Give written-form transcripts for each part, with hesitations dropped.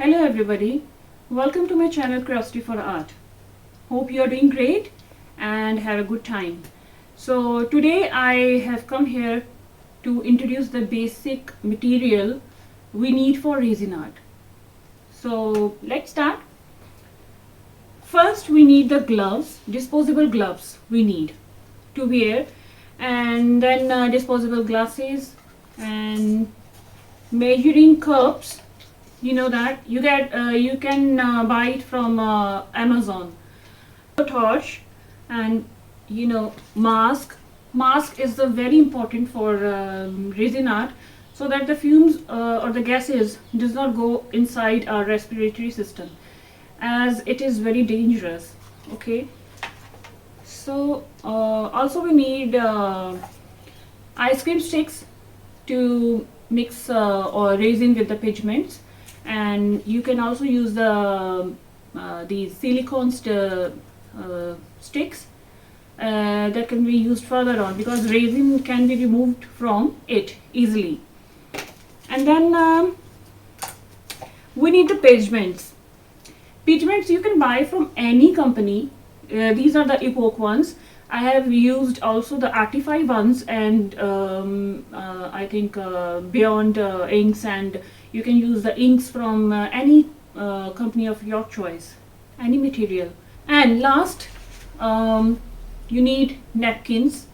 Hello everybody, welcome to my channel Curiosity for Art. Hope you are doing great and have a good time. So today I have come here to introduce the basic material we need for resin art. So let's start. First we need the gloves, disposable gloves we need to wear, and then disposable glasses and measuring cups. You know that you can buy it from Amazon. Torch and mask is the very important for resin art, so that the fumes or the gases does not go inside our respiratory system, as it is very dangerous. Okay, so also we need ice cream sticks to mix or resin with the pigments, and you can also use these silicone sticks that can be used further on, because resin can be removed from it easily. And then we need the pigments. Pigments you can buy from any company. These are the epoch ones. I have used also the Artify ones, and I think Beyond inks, and you can use the inks from any company of your choice, any material. And last, you need napkins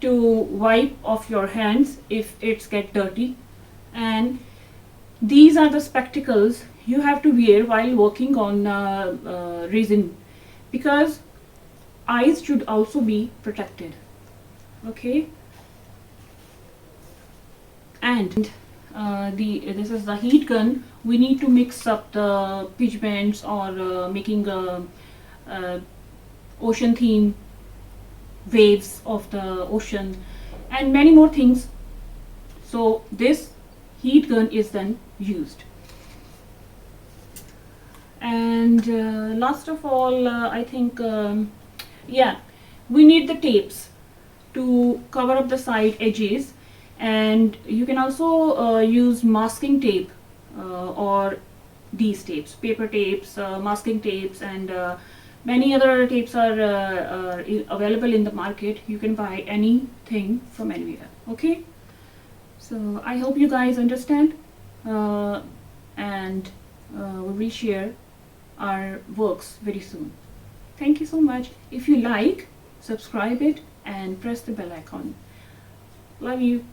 to wipe off your hands if it's get dirty. And these are the spectacles you have to wear while working on resin, because eyes should also be protected. Okay, and this is the heat gun. We need to mix up the pigments, or making a ocean theme, waves of the ocean, and many more things. So this heat gun is then used. And last of all, I think yeah, we need the tapes to cover up the side edges, and you can also use masking tape or these tapes, paper tapes, masking tapes, and many other tapes are available in the market. You can buy anything from anywhere. Okay, so I hope you guys understand, and we will share our works very soon. Thank you so much. If you like, subscribe it and press the bell icon. Love you.